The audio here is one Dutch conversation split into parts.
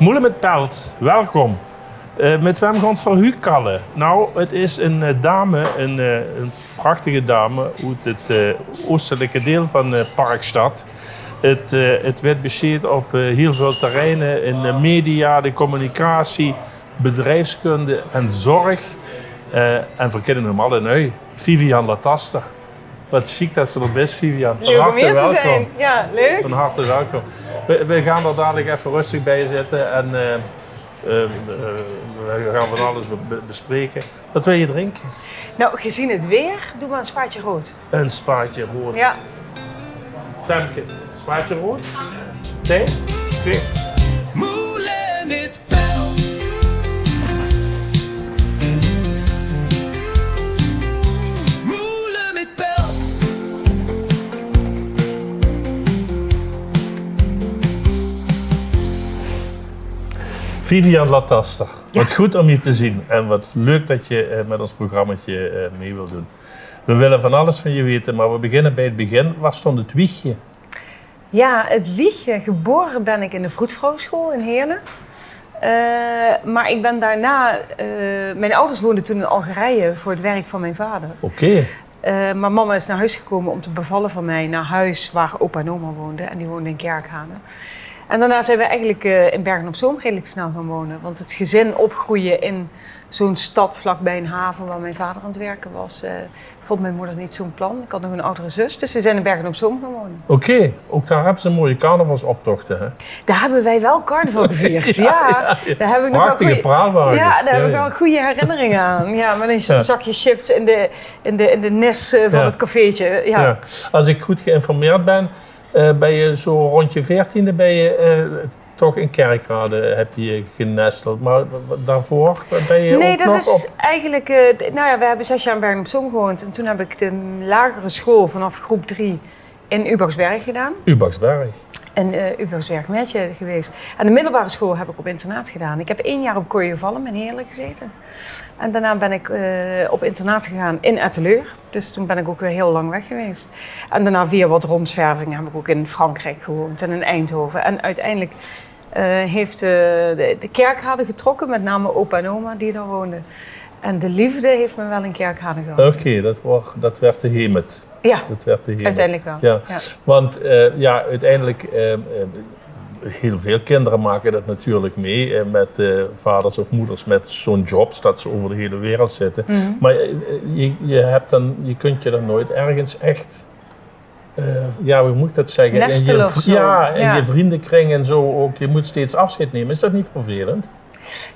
Moelen met Pelt, welkom. Met wem gaan we het voor u kallen? Nou, het is een dame, een prachtige dame uit het oostelijke deel van Parkstad. Het werd besteed op heel veel terreinen in de media, de communicatie, bedrijfskunde en zorg. En we kennen hem alle nu, Vivian Lataster. Wat chic dat ze er best, Vivian. Leuk om hier te zijn. Ja, leuk. Van harte welkom. We gaan er dadelijk even rustig bij zitten en we gaan van alles bespreken. Wat wil je drinken? Nou, gezien het weer, doe maar een spaatje rood. Een spaatje rood. Ja. Femke, spaatje rood? Nee? Twee. Moelen met Pelt. Moelen met Pelt. Vivian Lataster. Ja. Wat goed om je te zien en wat leuk dat je met ons programmaatje mee wilt doen. We willen van alles van je weten, maar we beginnen bij het begin. Waar stond het wiegje? Ja, het wiegje. Geboren ben ik in de Vroedvrouwschool in Heerlen. Maar ik ben daarna... mijn ouders woonden toen in Algerije voor het werk van mijn vader. Oké. Maar mama is naar huis gekomen om te bevallen van mij. Naar huis waar opa en oma woonden. En die woonden in Kerkrade. En daarna zijn we eigenlijk in Bergen-op-Zoom redelijk snel gaan wonen. Want het gezin opgroeien in zo'n stad vlakbij een haven waar mijn vader aan het werken was, vond mijn moeder niet zo'n plan. Ik had nog een oudere zus, dus we zijn in Bergen-op-Zoom gaan wonen. Oké, ook daar hebben ze mooie carnavalsoptochten, hè? Daar hebben wij wel carnaval gevierd, ja. Daar heb ik nog prachtige praalwagens. Ja, daar heb ik wel goede herinneringen aan. Ja, met een zakje chips in de nes van het cafeetje. Ja. Ja. Als ik goed geïnformeerd ben, ben je zo rond je 14e ben je toch in Kerkrade heb je genesteld. Maar daarvoor ben je nee, ook dat nog is eigenlijk... nou ja, we hebben 6 jaar in Bergen-op-Zoom gewoond. En toen heb ik de lagere school vanaf groep 3 in Ubaxberg gedaan. Ubaxberg. En Ubaxberg Metje geweest. En de middelbare school heb ik op internaat gedaan. Ik heb 1 jaar op Kooienvallen in Heerlen gezeten. En daarna ben ik op internaat gegaan in Etteleur. Dus toen ben ik ook weer heel lang weg geweest. En daarna via wat rondzwervingen heb ik ook in Frankrijk gewoond en in Eindhoven. En uiteindelijk heeft de Kerkrade getrokken, met name opa en oma die daar woonden. En de liefde heeft me wel in Kerkrade gehouden. Oké, dat werd de Hemet. Ja, dat werd de Hemet. uiteindelijk wel. Ja. Ja. Want uiteindelijk, heel veel kinderen maken dat natuurlijk mee met vaders of moeders met zo'n jobs, dat ze over de hele wereld zitten. Mhm. Maar je kunt je er nooit ergens echt, hoe moet ik dat zeggen? Nestelen of zo. Ja, in Ja. je vriendenkring en zo ook. Je moet steeds afscheid nemen. Is dat niet vervelend?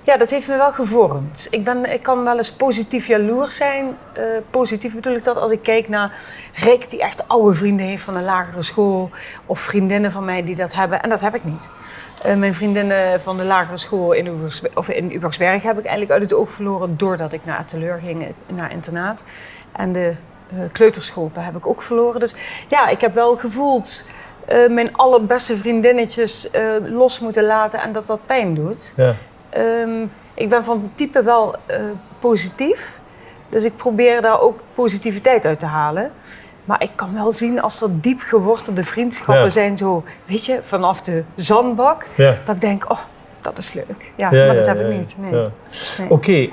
Ja, dat heeft me wel gevormd. Ik kan wel eens positief jaloers zijn. Positief bedoel ik dat als ik kijk naar Rick, die echt oude vrienden heeft van een lagere school. Of vriendinnen van mij die dat hebben. En dat heb ik niet. Mijn vriendinnen van de lagere school in Ubaxberg heb ik eigenlijk uit het oog verloren doordat ik naar Etteleur ging, naar internaat. En de kleuterschool heb ik ook verloren. Dus ja, ik heb wel gevoeld mijn allerbeste vriendinnetjes los moeten laten en dat pijn doet. Ja. Ik ben van type wel positief. Dus ik probeer daar ook positiviteit uit te halen. Maar ik kan wel zien als er diep gewortelde vriendschappen zijn, zo, weet je, vanaf de zandbak. Ja. Dat ik denk, oh, dat is leuk. Ja, maar dat heb ik niet. Nee. Ja. Nee. Oké,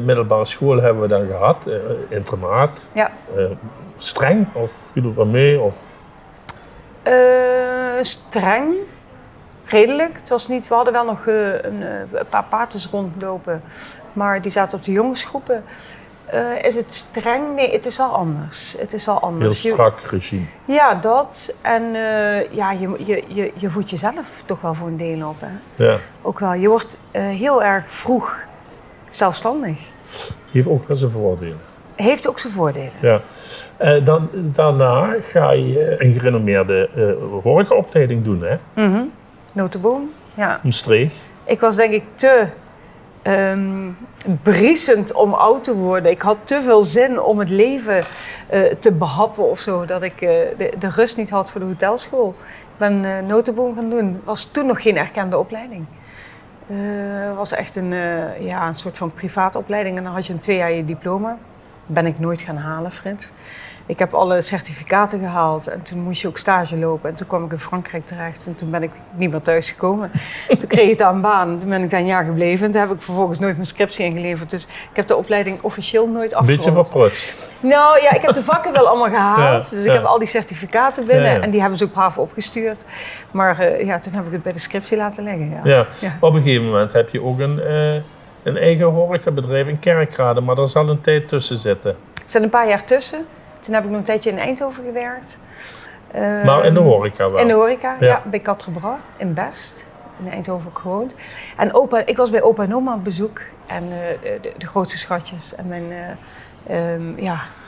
middelbare school hebben we dan gehad. Internaat. Ja. Streng of viel het wel mee? Of? Streng. Redelijk. Het was niet, we hadden wel nog een paar paters rondlopen, maar die zaten op de jongensgroepen. Is het streng? Nee, het is wel anders. Het is wel anders. Heel strak regime. Ja, dat. En je voedt jezelf toch wel voor een deel op. Hè? Ja. Ook wel. Je wordt heel erg vroeg zelfstandig. Heeft ook wel zijn voordelen. Heeft ook zijn voordelen. Ja. Daarna ga je een gerenommeerde horecaopleiding doen, hè? Notenboom, ja. Maastricht. Ik was denk ik te briesend om oud te worden. Ik had te veel zin om het leven te behappen of zo, dat ik de rust niet had voor de hotelschool. Ik ben notenboom gaan doen. Was toen nog geen erkende opleiding. Was echt een soort van privaatopleiding en dan had je een 2 jaar je diploma. Ben ik nooit gaan halen, Frits. Ik heb alle certificaten gehaald en toen moest je ook stage lopen. En toen kwam ik in Frankrijk terecht en toen ben ik niet meer thuis gekomen. Toen kreeg ik daar een baan en toen ben ik daar een jaar gebleven. En toen heb ik vervolgens nooit mijn scriptie ingeleverd. Dus ik heb de opleiding officieel nooit afgerond. Een beetje verprutst. Nou ja, ik heb de vakken wel allemaal gehaald. Ja, Dus ja. ik heb al die certificaten binnen Ja, ja. en die hebben ze ook braaf opgestuurd. Maar toen heb ik het bij de scriptie laten liggen. Ja. Ja. Ja. Op een gegeven moment heb je ook een eigen horecabedrijf in Kerkrade, maar daar zal een tijd tussen zitten. Er zit een paar jaar tussen. Toen heb ik nog een tijdje in Eindhoven gewerkt. Maar in de horeca wel. In de horeca, Ja. ja. Bij Quatre Bras in Best. In Eindhoven ook gewoond. En ik was bij opa en oma op bezoek. En de grootste schatjes. En mijn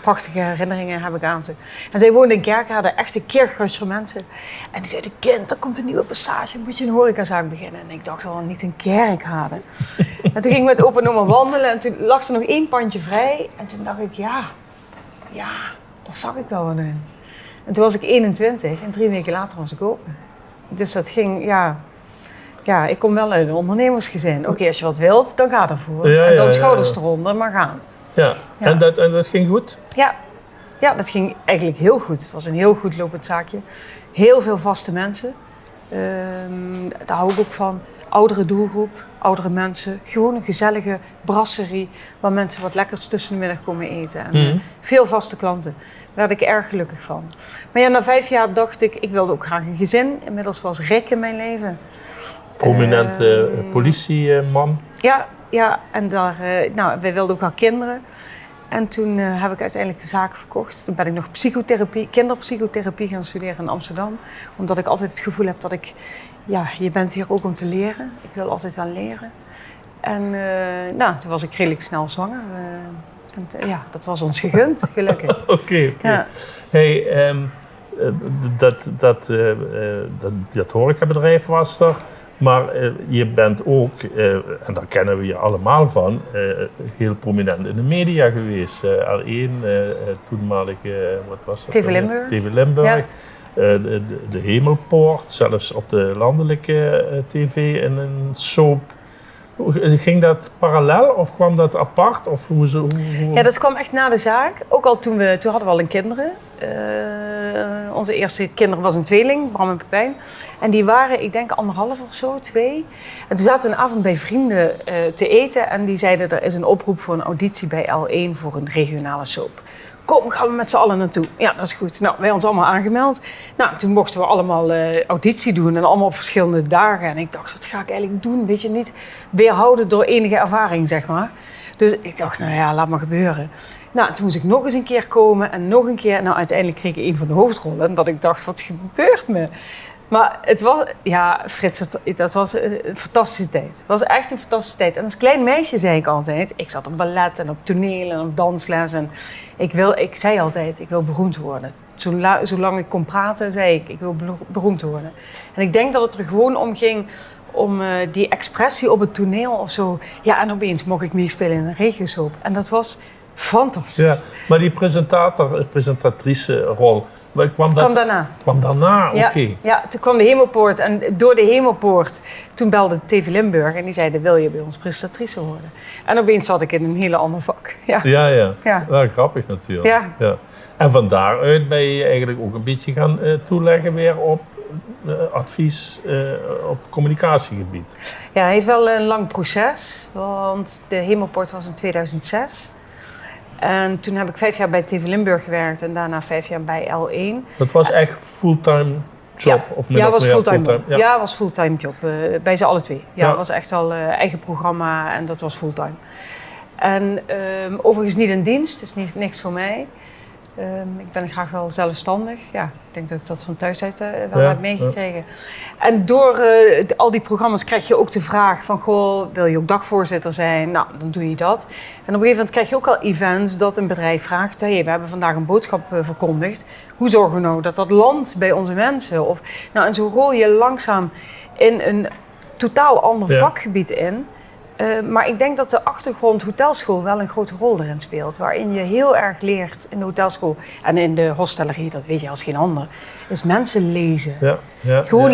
prachtige herinneringen heb ik aan ze. En zij woonden in Kerkrade, echte Kirchgusser mensen. En die zeiden, kind, er komt een nieuwe passage. Moet je een horecazaak beginnen? En ik dacht al, niet in Kerkrade. En toen ging ik met opa en oma wandelen. En toen lag er nog 1 pandje vrij. En toen dacht ik, ja, daar zag ik wel wat in. En toen was ik 21 en 3 weken later was ik open. Dus dat ging, ja, ik kom wel uit een ondernemersgezin. Oké, als je wat wilt, dan ga ervoor. Ja, en dan ja, schouders eronder, maar gaan. Ja. Ja. En dat ging goed? Ja, dat ging eigenlijk heel goed. Het was een heel goed lopend zaakje. Heel veel vaste mensen. Daar hou ik ook van. Oudere doelgroep, oudere mensen. Gewoon een gezellige brasserie waar mensen wat lekkers tussen de middag komen eten. En veel vaste klanten. Daar werd ik erg gelukkig van. Maar ja, na 5 jaar dacht ik wilde ook graag een gezin. Inmiddels was Rick in mijn leven. Prominente politieman. Ja, en wij wilden ook al kinderen. En toen heb ik uiteindelijk de zaak verkocht. Toen ben ik nog kinderpsychotherapie gaan studeren in Amsterdam. Omdat ik altijd het gevoel heb dat je bent hier ook om te leren. Ik wil altijd wel leren. En toen was ik redelijk snel zwanger. Dat was ons gegund, gelukkig. Oké. Ja. Hey, dat horecabedrijf was er. Maar je bent ook, en daar kennen we je allemaal van, heel prominent in de media geweest. R1, toenmalig, wat was dat? TV Limburg. TV Limburg. Ja. De Hemelpoort, zelfs op de landelijke tv in een soap. Ging dat parallel of kwam dat apart? Of hoe? Ja, dat kwam echt na de zaak. Ook al toen hadden we al een kinderen. Onze eerste kinderen was een tweeling, Bram en Pepijn. En die waren, ik denk 1,5 of zo, 2. En toen zaten we een avond bij vrienden te eten. En die zeiden, er is een oproep voor een auditie bij L1 voor een regionale soap. Kom, gaan we met z'n allen naartoe. Ja, dat is goed. Nou, wij ons allemaal aangemeld. Nou, toen mochten we allemaal auditie doen en allemaal op verschillende dagen. En ik dacht, wat ga ik eigenlijk doen? Weet je, niet weerhouden door enige ervaring, zeg maar. Dus ik dacht, nou ja, laat maar gebeuren. Nou, toen moest ik nog eens een keer komen en nog een keer. Nou, uiteindelijk kreeg ik een van de hoofdrollen. En dat ik dacht, wat gebeurt me? Maar het was, ja, Frits, dat was een fantastische tijd. Het was echt een fantastische tijd. En als klein meisje zei ik altijd, ik zat op ballet en op toneel en op dansles. En ik zei altijd, ik wil beroemd worden. Zolang ik kon praten, zei ik wil beroemd worden. En ik denk dat het er gewoon om ging, om die expressie op het toneel of zo. Ja, en opeens mocht ik meespelen in een regiosoap. En dat was fantastisch. Ja, maar die presentatrice-rol, kwam daarna, Ja, oké. ja, toen kwam de Hemelpoort en door de Hemelpoort, toen belde TV Limburg en die zeiden, wil je bij ons presentatrice worden? En opeens zat ik in een hele ander vak. Ja. Ja. Wel grappig natuurlijk. Ja. En van daaruit ben je eigenlijk ook een beetje gaan toeleggen weer op advies op communicatiegebied. Ja, hij heeft wel een lang proces, want de Hemelpoort was in 2006. En toen heb ik 5 jaar bij TV Limburg gewerkt en daarna 5 jaar bij L1. Dat was echt fulltime job? Of ja, was fulltime. Ja, was fulltime job. Bij ze alle twee. Ja, Ja. was echt al eigen programma en dat was fulltime. En overigens niet in dienst, dus niks voor mij. Ik ben graag wel zelfstandig. Ja, ik denk dat ik dat van thuis uit wel heb meegekregen. Ja. En door al die programma's krijg je ook de vraag van, goh, wil je ook dagvoorzitter zijn? Nou, dan doe je dat. En op een gegeven moment krijg je ook al events dat een bedrijf vraagt, hey, we hebben vandaag een boodschap verkondigd. Hoe zorgen we nou dat dat landt bij onze mensen? En zo rol je langzaam in een totaal ander vakgebied in. Maar ik denk dat de achtergrond hotelschool wel een grote rol erin speelt. Waarin je heel erg leert in de hotelschool en in de hostellerie, dat weet je als geen ander, is mensen lezen. Gewoon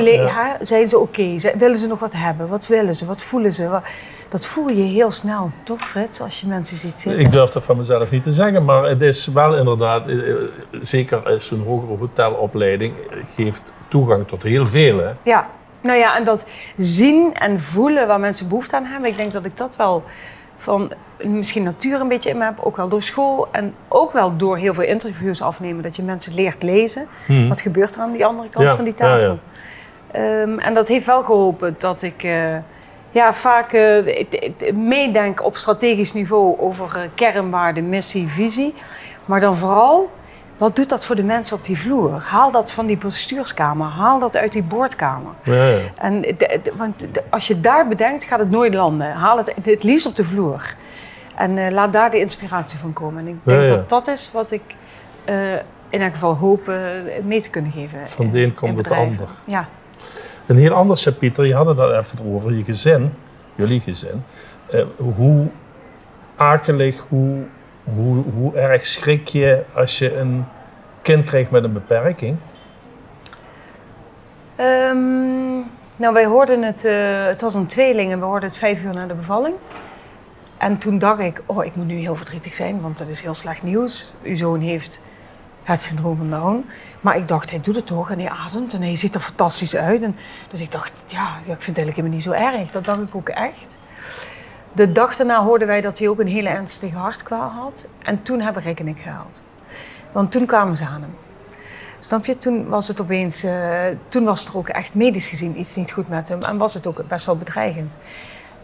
zijn ze oké? Willen ze nog wat hebben? Wat willen ze? Wat voelen ze? Dat voel je heel snel, toch Frits, als je mensen ziet zitten? Ik durf dat van mezelf niet te zeggen, maar het is wel inderdaad, zeker zo'n hogere hotelopleiding, geeft toegang tot heel veel. Hè? Ja, nou ja, en dat zien en voelen waar mensen behoefte aan hebben. Ik denk dat ik dat wel van misschien natuur een beetje in me heb, ook wel door school en ook wel door heel veel interviews afnemen, dat je mensen leert lezen. Wat gebeurt er aan die andere kant van die tafel? En dat heeft wel geholpen dat ik vaak meedenk op strategisch niveau over kernwaarden, missie, visie. Maar dan vooral, wat doet dat voor de mensen op die vloer? Haal dat van die bestuurskamer, haal dat uit die boordkamer. En want als je daar bedenkt, gaat het nooit landen. Haal het liefst op de vloer. En laat daar de inspiratie van komen. En ik denk dat dat is wat ik in elk geval hoop mee te kunnen geven. Van de een komt het ander. Ja. Een heel ander chapiter, je had het al even over je gezin, jullie gezin. Hoe akelig, hoe erg schrik je als je een kind krijgt met een beperking? Nou, wij hoorden het was een tweeling en we hoorden het 5 uur na de bevalling. En toen dacht ik, ik moet nu heel verdrietig zijn, want dat is heel slecht nieuws. Uw zoon heeft het syndroom van Down. Maar ik dacht, hij doet het toch en hij ademt en hij ziet er fantastisch uit. En dus ik dacht, ik vind het eigenlijk helemaal niet zo erg. Dat dacht ik ook echt. De dag daarna hoorden wij dat hij ook een hele ernstige hartkwaal had. En toen hebben Rick en ik gehuild. Want toen kwamen ze aan hem. Snap je? Toen was het opeens, toen was er ook echt medisch gezien iets niet goed met hem. En was het ook best wel bedreigend.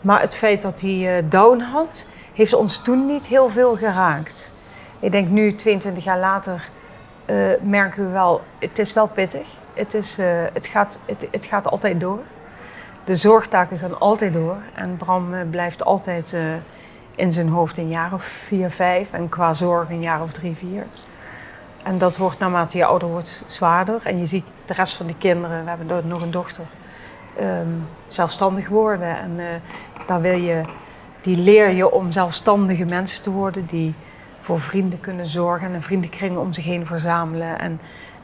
Maar het feit dat hij Down had, heeft ons toen niet heel veel geraakt. Ik denk nu, 22 jaar later, merken we wel, het is wel pittig. Het gaat altijd door. De zorgtaken gaan altijd door. En Bram blijft altijd in zijn hoofd een jaar of 4, 5. En qua zorg een jaar of 3, 4. En dat wordt naarmate je ouder wordt zwaarder. En je ziet de rest van de kinderen, we hebben nog een dochter, zelfstandig worden. En die leer je om zelfstandige mensen te worden. Die voor vrienden kunnen zorgen en een vriendenkring om zich heen verzamelen.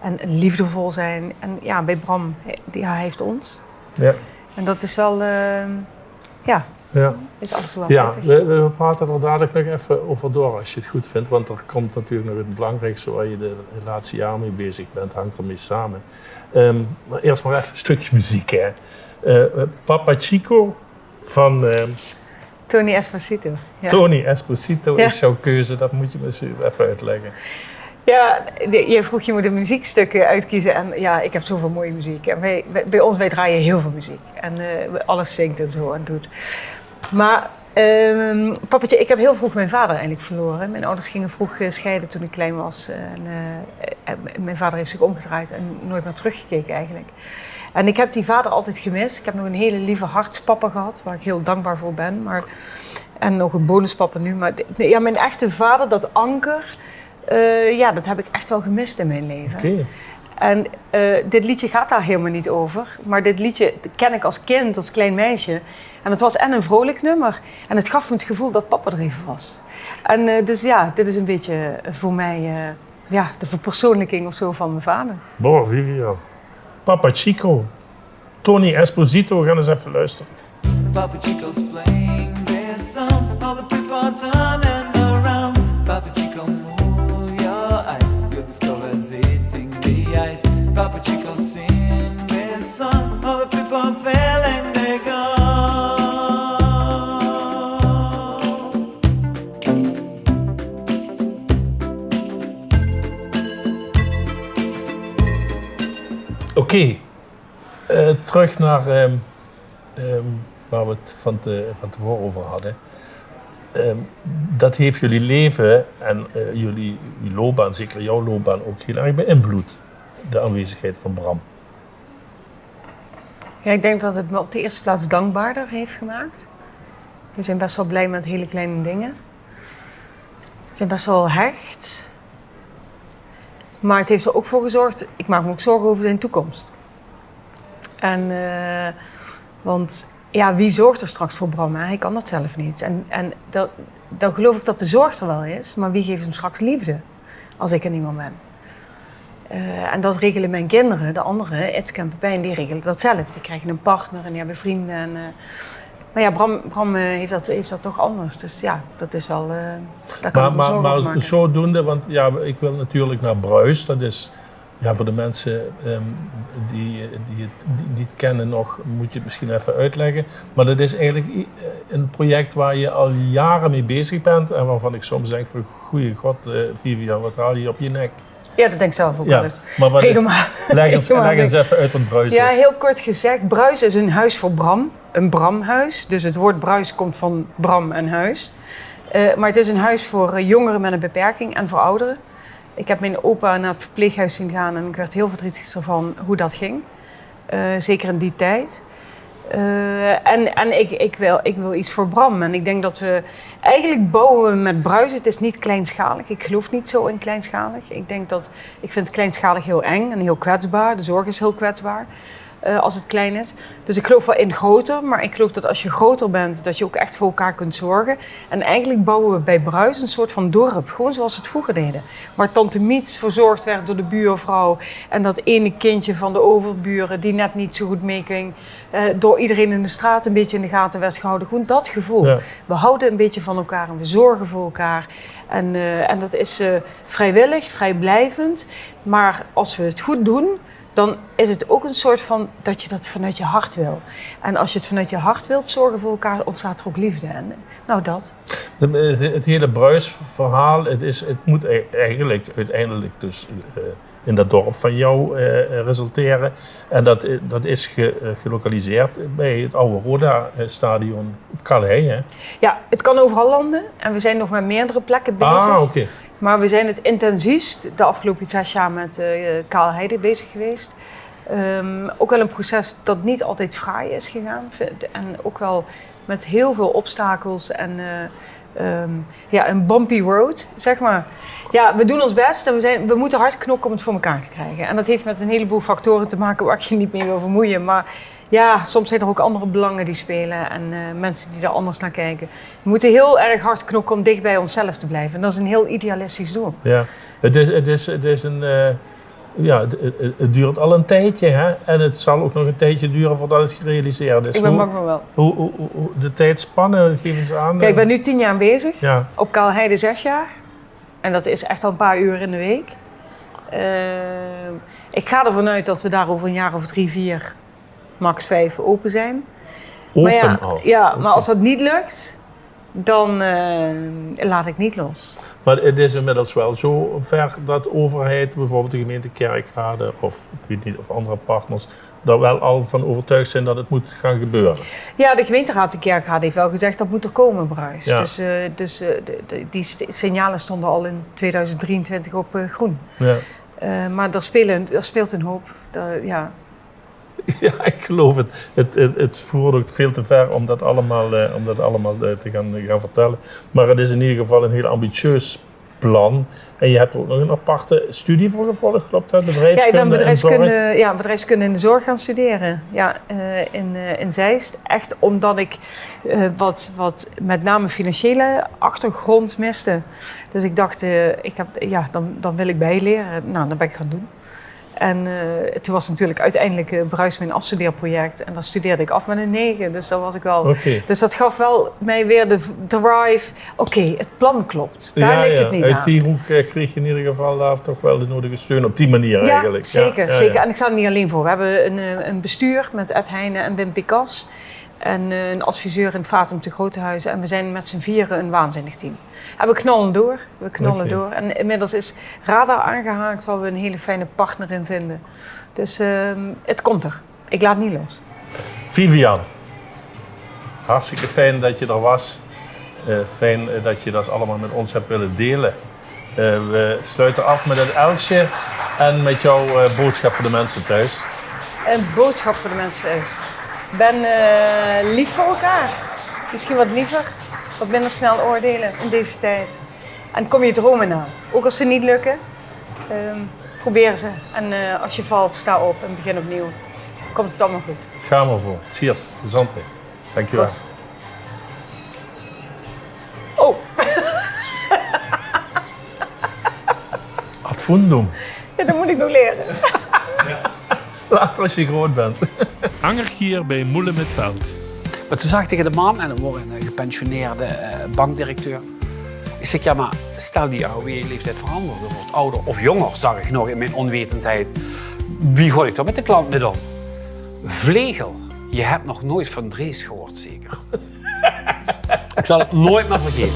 En liefdevol zijn. En ja, bij Bram, hij heeft ons. Ja. En dat is wel, is af en toe wel prettig. We praten er dadelijk nog even over door als je het goed vindt. Want er komt natuurlijk nog het belangrijkste waar je de laatste jaren mee bezig bent, hangt ermee samen. Maar eerst maar even een stukje muziek. Hè. Papa Chico van... Tony Esposito. Ja. Tony Esposito is jouw keuze, dat moet je me eens even uitleggen. Ja, je vroeg je moet een muziekstuk uitkiezen en ja, ik heb zoveel mooie muziek. En wij draaien heel veel muziek en alles zingt en zo en doet. Maar papatje, ik heb heel vroeg mijn vader eigenlijk verloren. Mijn ouders gingen vroeg scheiden toen ik klein was. Mijn vader heeft zich omgedraaid en nooit meer teruggekeken eigenlijk. En ik heb die vader altijd gemist. Ik heb nog een hele lieve hartspapa gehad, waar ik heel dankbaar voor ben. En nog een bonuspapa nu. Maar ja, mijn echte vader, dat anker, dat heb ik echt wel gemist in mijn leven. Okay. En dit liedje gaat daar helemaal niet over. Maar dit liedje ken ik als kind, als klein meisje. En het was een vrolijk nummer. En het gaf me het gevoel dat papa er even was. En dus ja, dit is een beetje voor mij de verpersoonlijking of zo van mijn vader. Boah, Vivian. Papa Chico. Tony Esposito, we gaan eens even luisteren. Papa Chico's playing this song. All the people are turning around. Papa Chico, move your eyes. You'll discover it's hitting the ice. Papa Chico, sing this song. All the people are feeling they go. Oké, terug naar waar we het van tevoren over hadden. Dat heeft jullie leven en jullie loopbaan, zeker jouw loopbaan, ook heel erg beïnvloed. De aanwezigheid van Bram. Ja, ik denk dat het me op de eerste plaats dankbaarder heeft gemaakt. We zijn best wel blij met hele kleine dingen. We zijn best wel hecht. Maar het heeft er ook voor gezorgd, ik maak me ook zorgen over de toekomst. En, want Ja, wie zorgt er straks voor Bram? Hè? Hij kan dat zelf niet. En dan geloof ik dat de zorg er wel is. Maar wie geeft hem straks liefde? Als ik er niet meer ben. En dat regelen mijn kinderen, de anderen, Itske en Pepijn, die regelen dat zelf. Die krijgen een partner en die hebben vrienden. Maar ja, Bram heeft dat toch anders. Dus ja, dat is wel... daar kan ik me zorgen over maken. Zodoende, want ja, ik wil natuurlijk naar Bruis. Dat is voor de mensen die het niet kennen nog, moet je het misschien even uitleggen. Maar dat is eigenlijk een project waar je al jaren mee bezig bent. En waarvan ik soms denk van, goeie god, Vivian, wat haal je op je nek? Ja, dat denk ik zelf ook wel eens. Maar wat leg eens even uit wat Bruis is. Ja, heel kort gezegd. Bruis is een huis voor Bram. Een Bramhuis. Dus het woord Bruis komt van Bram en huis. Maar het is een huis voor jongeren met een beperking en voor ouderen. Ik heb mijn opa naar het verpleeghuis zien gaan en ik werd heel verdrietig ervan hoe dat ging. Zeker in die tijd. En ik wil iets voor Bram. En ik denk dat we... Eigenlijk bouwen we met Bruis. Het is niet kleinschalig. Ik geloof niet zo in kleinschalig. Ik vind kleinschalig heel eng en heel kwetsbaar. De zorg is heel kwetsbaar. Als het klein is. Dus ik geloof wel in groter. Maar ik geloof dat als je groter bent, dat je ook echt voor elkaar kunt zorgen. En eigenlijk bouwen we bij Bruis een soort van dorp. Gewoon zoals we het vroeger deden. Waar tante Miets verzorgd werd door de buurvrouw. En dat ene kindje van de overburen die net niet zo goed meeging. Door iedereen in de straat een beetje in de gaten werd gehouden. Gewoon dat gevoel. Ja. We houden een beetje van elkaar en we zorgen voor elkaar. En dat is vrijwillig, vrijblijvend. Maar als we het goed doen, dan is het ook een soort van dat je dat vanuit je hart wil. En als je het vanuit je hart wilt zorgen voor elkaar, ontstaat er ook liefde. En nou, dat. Het hele Bruis-verhaal, het moet eigenlijk uiteindelijk dus in dat dorp van jou resulteren. En dat is gelokaliseerd bij het oude Roda-stadion op Calais, hè? Ja, het kan overal landen. En we zijn nog met meerdere plekken bezig. Okay. Maar we zijn het intensiefst de afgelopen 6 jaar met Kaalheide bezig geweest. Ook wel een proces dat niet altijd fraai is gegaan. En ook wel met heel veel obstakels en een bumpy road, zeg maar. Ja, we doen ons best en we moeten hard knokken om het voor elkaar te krijgen. En dat heeft met een heleboel factoren te maken waar ik je niet mee wil vermoeien. Maar ja, soms zijn er ook andere belangen die spelen en mensen die er anders naar kijken. We moeten heel erg hard knokken om dicht bij onszelf te blijven. En dat is een heel idealistisch doel. Ja, het is een... het duurt al een tijdje, hè? En het zal ook nog een tijdje duren voordat het gerealiseerd is. Ik ben bang van wel. Hoe de tijdspannen, geef eens aan. Kijk, ik ben nu 10 jaar bezig. Ja. Op Kaalheide 6 jaar. En dat is echt al een paar uur in de week. Ik ga ervan uit dat we daar over een jaar of 3, 4, max 5 open zijn. Open al? Ja, maar als dat niet lukt, dan laat ik niet los. Maar het is inmiddels wel zo ver dat de overheid, bijvoorbeeld de gemeente Kerkrade of ik weet niet of andere partners, daar wel al van overtuigd zijn dat het moet gaan gebeuren. Ja, de gemeenteraad de Kerkrade heeft wel gezegd dat moet er komen, Bruis. Ja. Dus die signalen stonden al in 2023 op groen. Ja. Maar daar speelt een hoop. Ja, ik geloof het. Het voert ook veel te ver om dat allemaal te gaan vertellen. Maar het is in ieder geval een heel ambitieus plan. En je hebt er ook nog een aparte studie voor gevolgd, klopt dat? Ja, ik ben bedrijfskunde in de zorg gaan studeren. Ja, in Zeist. Echt omdat ik wat met name financiële achtergrond miste. Dus ik dacht, dan wil ik bijleren. Nou, dat ben ik gaan doen. En toen was natuurlijk uiteindelijk Bruis mijn afstudeerproject. En dan studeerde ik af met een 9. Dus dat was ik wel. Okay. Dus dat gaf wel mij weer de drive. Oké, het plan klopt. Daar ligt het niet aan. Uit die hoek kreeg je in ieder geval daar toch wel de nodige steun op die manier eigenlijk. Zeker. En ik sta er niet alleen voor. We hebben een bestuur met Ed Heijnen en Wim Picasso. En een adviseur in het Fatum te Grotehuizen. En we zijn met z'n 4 een waanzinnig team. En we knallen door. En inmiddels is Radar aangehaakt waar we een hele fijne partner in vinden. Dus het komt er. Ik laat niet los. Vivian, hartstikke fijn dat je er was. Fijn dat je dat allemaal met ons hebt willen delen. We sluiten af met het Elsje en met jouw boodschap voor de mensen thuis. Een boodschap voor de mensen thuis. Ben lief voor elkaar. Misschien wat liever. Wat minder snel oordelen in deze tijd. En kom je dromen na. Ook als ze niet lukken, probeer ze. En als je valt, sta op en begin opnieuw. Komt het allemaal goed. Ga maar voor. Cheers. Gezondheid. Dankjewel. Proost. Oh, Ad fundum. ja, dat moet ik nog leren. Later als je groot bent. Angerkier bij Moelen met Pelt. Maar toen zag ik tegen de man, en dan word een gepensioneerde bankdirecteur. Ik zeg, ja, maar stel die AOW-leeftijd verandert. Je wordt ouder of jonger, zag ik nog in mijn onwetendheid. Wie gooi ik dan met de klant mee om? Vlegel, je hebt nog nooit van Drees gehoord, zeker? Ik zal het nooit meer vergeten.